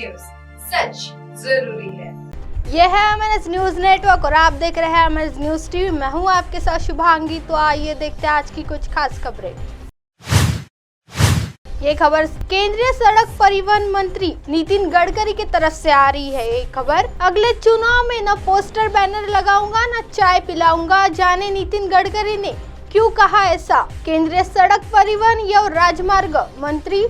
News, सच जरूरी है। यह है एमएनएस न्यूज नेटवर्क और आप देख रहे हैं एमएनएस न्यूज टीवी। मैं हूं आपके साथ शुभांगी। तो आइए देखते हैं आज की कुछ खास खबरें। ये खबर केंद्रीय सड़क परिवहन मंत्री नितिन गडकरी की तरफ से आ रही है। ये खबर, अगले चुनाव में न पोस्टर बैनर लगाऊंगा न चाय पिलाऊंगा, जाने नितिन गडकरी ने क्यों कहा ऐसा। केंद्रीय सड़क परिवहन एवं राजमार्ग मंत्री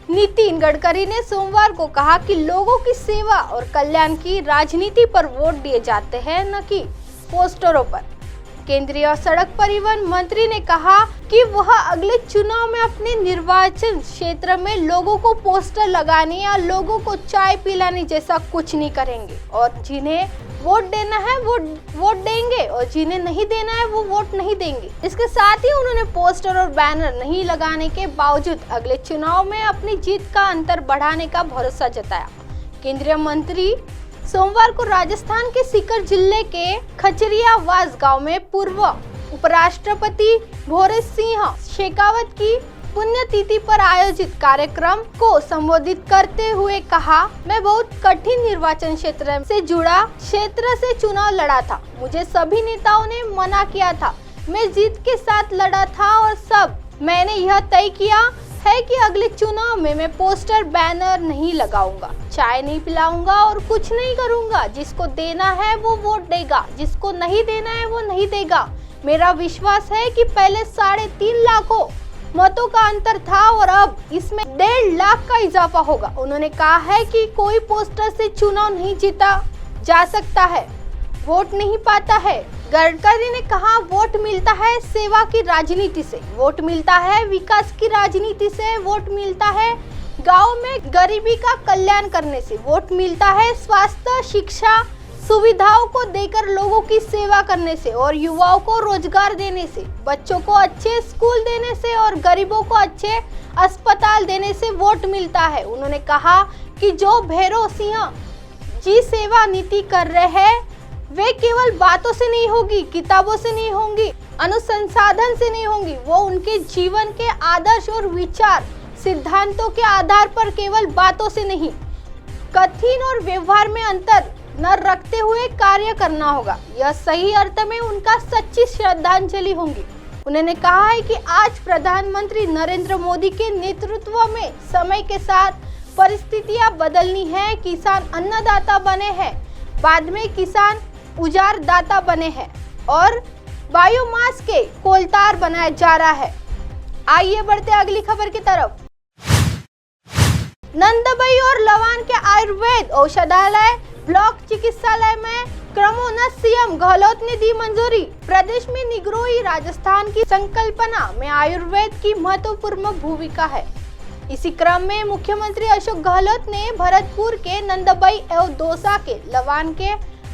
नितिन गडकरी ने सोमवार को कहा कि लोगों की सेवा और कल्याण की राजनीति पर वोट दिए जाते हैं, न कि पोस्टरों पर। केंद्रीय सड़क परिवहन मंत्री ने कहा कि वह अगले चुनाव में अपने निर्वाचन क्षेत्र में लोगों को पोस्टर लगाने या लोगों को चाय पिलाने जैसा कुछ नहीं करेंगे और जिन्हें वोट देना है वो वोट देंगे और जिन्हें नहीं देना है वो वोट नहीं देंगे। इसके साथ ही उन्होंने पोस्टर और बैनर नहीं लगाने के बावजूद अगले चुनाव में अपनी जीत का अंतर बढ़ाने का भरोसा जताया। केंद्रीय मंत्री सोमवार को राजस्थान के सीकर जिले के खचरियावास गांव में पूर्व उपराष्ट्रपति भोरे सिंह शेखावत की पुण्यतिथि पर आयोजित कार्यक्रम को संबोधित करते हुए कहा, मैं बहुत कठिन निर्वाचन क्षेत्र से जुड़ा क्षेत्र से चुनाव लड़ा था। मुझे सभी नेताओं ने मना किया था। मैं जीत के साथ लड़ा था और सब मैंने यह तय किया है कि अगले चुनाव में मैं पोस्टर बैनर नहीं लगाऊंगा, चाय नहीं पिलाऊंगा और कुछ नहीं करूंगा। जिसको देना है वो वोट देगा, जिसको नहीं देना है वो नहीं देगा। मेरा विश्वास है कि पहले 3.5 लाखों मतों का अंतर था और अब इसमें 1.5 लाख का इजाफा होगा। उन्होंने कहा है कि कोई पोस्टर से चुनाव नहीं जीता जा सकता है, वोट नहीं पाता है। गडकरी ने कहा, वोट मिलता है सेवा की राजनीति से, वोट मिलता है विकास की राजनीति से, वोट मिलता है गांव में गरीबी का कल्याण करने से, वोट मिलता है स्वास्थ्य शिक्षा सुविधाओं को देकर लोगों की सेवा करने से और युवाओं को रोजगार देने से, बच्चों को अच्छे स्कूल देने से और गरीबों को अच्छे अस्पताल देने से वोट मिलता है। उन्होंने कहा कि जो भैरव सिंह जी सेवा नीति कर रहे हैं वे केवल बातों से नहीं होगी, किताबों से नहीं होंगी, अनुसंधान से नहीं होंगी, वो उनके जीवन के आदर्श और विचार सिद्धांतों के आधार पर केवल बातों से नहीं, कथन और व्यवहार में अंतर न रखते हुए कार्य करना होगा। यह सही अर्थ में उनका सच्ची श्रद्धांजलि होगी। उन्होंने कहा है कि आज प्रधानमंत्री नरेंद्र मोदी के नेतृत्व में समय के साथ परिस्थितियां बदलनी है। किसान अन्नदाता बने हैं, बाद में किसान उजाड़ दाता बने हैं और बायोमास के कोलतार बनाया जा रहा है। आइए बढ़ते अगली खबर की तरफ। नंदबई और लवान के आयुर्वेद औषधालय ब्लॉक चिकित्सालय में क्रमोन्नत सीएम गहलोत ने दी मंजूरी। प्रदेश में निगरोही राजस्थान की संकल्पना में आयुर्वेद की महत्वपूर्ण भूमिका है। इसी क्रम में मुख्यमंत्री अशोक गहलोत ने भरतपुर के नंदबई एवं दौसा के लवान के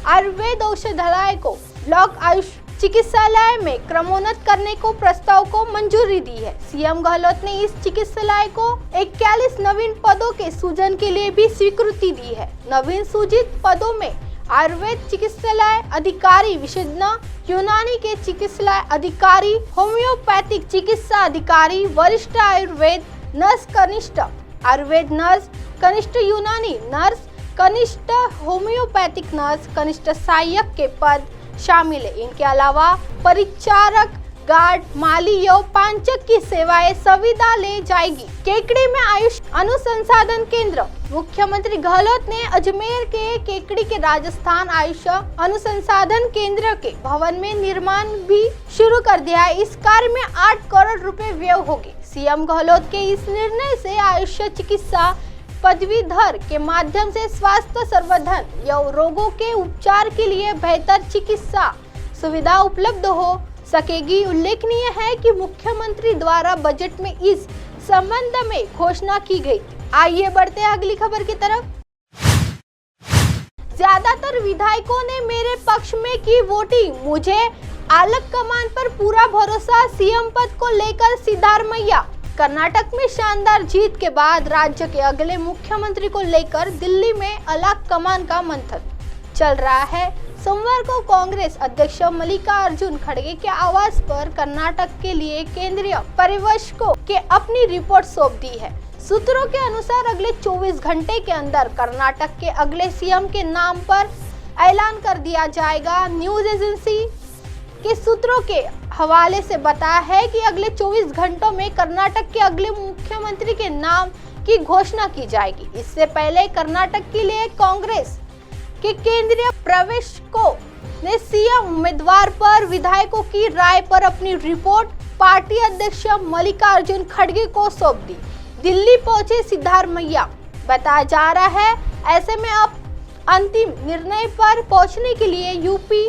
आयुर्वेद औषधालय को ब्लॉक आयुष चिकित्सालय में क्रमोन्नत करने को प्रस्ताव को मंजूरी दी है। सीएम गहलोत ने इस चिकित्सालय को 41 नवीन पदों के सृजन के लिए भी स्वीकृति दी है। नवीन सृजित पदों में आयुर्वेद चिकित्सालय अधिकारी, विशेषज्ञ यूनानी के चिकित्सालय अधिकारी, होम्योपैथिक चिकित्सा अधिकारी, वरिष्ठ आयुर्वेद नर्स, कनिष्ठ आयुर्वेद नर्स, कनिष्ठ यूनानी नर्स, कनिष्ठ होम्योपैथिक नर्स, कनिष्ठ सहायक के पद शामिल है। इनके अलावा परिचारक, गार्ड, माली एवं पांचक की सेवाएं सुविधा ले जाएगी। केकड़ी में आयुष अनुसंधान केंद्र। मुख्यमंत्री गहलोत ने अजमेर के केकड़ी के राजस्थान आयुष अनुसंधान केंद्र के भवन में निर्माण भी शुरू कर दिया है। इस कार्य में 8 करोड़ रुपए व्यय होगी। सीएम गहलोत के इस निर्णय से आयुष चिकित्सा पदवीधर के माध्यम से स्वास्थ्य संवर्धन या रोगों के उपचार के लिए बेहतर चिकित्सा सुविधा उपलब्ध हो सकेगी। उल्लेखनीय है कि मुख्यमंत्री द्वारा बजट में इस संबंध में घोषणा की गई। आइए बढ़ते हैं अगली खबर की तरफ। ज्यादातर विधायकों ने मेरे पक्ष में की वोटिंग, मुझे आलक कमान पर पूरा भरोसा, सीएम पद को लेकर सिद्धारमैया। कर्नाटक में शानदार जीत के बाद राज्य के अगले मुख्यमंत्री को लेकर दिल्ली में आलक कमान का मंथन चल रहा है। सोमवार को कांग्रेस अध्यक्ष मल्लिकार्जुन खड़गे के आवास पर कर्नाटक के लिए केंद्रीय पर्यवेक्षकों के अपनी रिपोर्ट सौंप दी है। सूत्रों के अनुसार अगले 24 घंटे के अंदर कर्नाटक के अगले सीएम के नाम पर ऐलान कर दिया जाएगा। न्यूज एजेंसी के सूत्रों के हवाले से बताया है कि अगले 24 घंटों में कर्नाटक के अगले मुख्यमंत्री के नाम की घोषणा की जाएगी। इससे पहले कर्नाटक के लिए कांग्रेस के केंद्रीय पर्यवेक्षकों ने सीएम उम्मीदवार पर विधायकों की राय पर अपनी रिपोर्ट पार्टी अध्यक्ष मल्लिकार्जुन खड़गे को सौंप दी। दिल्ली पहुंचे सिद्धारमैया, बताया जा रहा है ऐसे में अब अंतिम निर्णय पर पहुंचने के लिए यूपी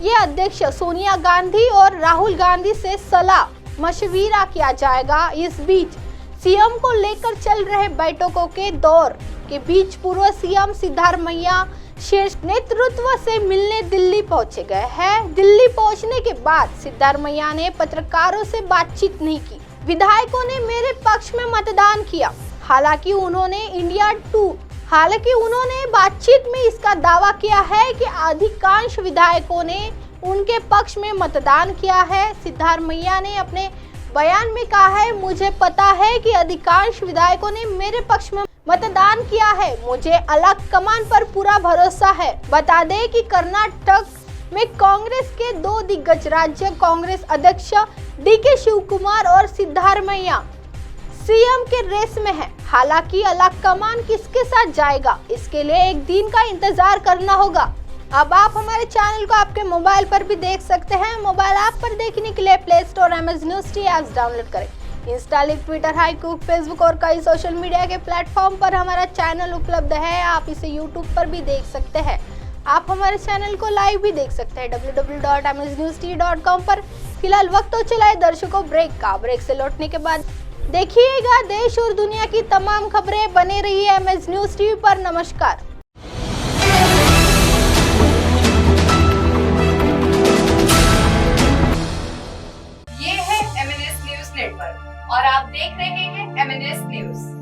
ये अध्यक्ष सोनिया गांधी और राहुल गांधी से सलाह मशविरा किया जाएगा। इस बीच सीएम को लेकर चल रहे बैठकों के दौर के बीच पूर्व सीएम सिद्धारमैया शीर्ष नेतृत्व से मिलने दिल्ली पहुंचे गए हैं। दिल्ली पहुंचने के बाद सिद्धारमैया ने पत्रकारों से बातचीत नहीं की। विधायकों ने मेरे पक्ष में मतदान किया। हालांकि उन्होंने बातचीत में इसका दावा किया है कि अधिकांश विधायकों ने उनके पक्ष में मतदान किया है। सिद्धारमैया ने अपने बयान में कहा है, मुझे पता है कि अधिकांश विधायकों ने मेरे पक्ष में मतदान किया है। मुझे अलग कमान पर पूरा भरोसा है। बता दें कि कर्नाटक में कांग्रेस के दो दिग्गज राज्य कांग्रेस अध्यक्ष डीके शिवकुमार और सिद्धारमैया सीएम के रेस में है। हालांकि अलग कमान किसके साथ जाएगा, इसके लिए एक दिन का इंतजार करना होगा। अब आप हमारे चैनल को आपके मोबाइल पर भी देख सकते हैं। मोबाइल ऐप पर देखने के लिए play store MS news T apps download करें। इंस्टा, ट्विटर, हाईकुक, फेसबुक और कई सोशल मीडिया के प्लेटफॉर्म पर हमारा चैनल उपलब्ध है। आप इसे यूट्यूब पर भी देख सकते हैं। आप हमारे चैनल को लाइव भी देख सकते हैं www.msnewst.com पर। फिलहाल वक्त तो चला है दर्शकों ब्रेक का। ब्रेक से लौटने के बाद देखिएगा देश और दुनिया की तमाम खबरें। बने रहिए एमएस न्यूज टीवी पर। नमस्कार। ये है MNS न्यूज नेटवर्क और आप देख रहे हैं MNS न्यूज।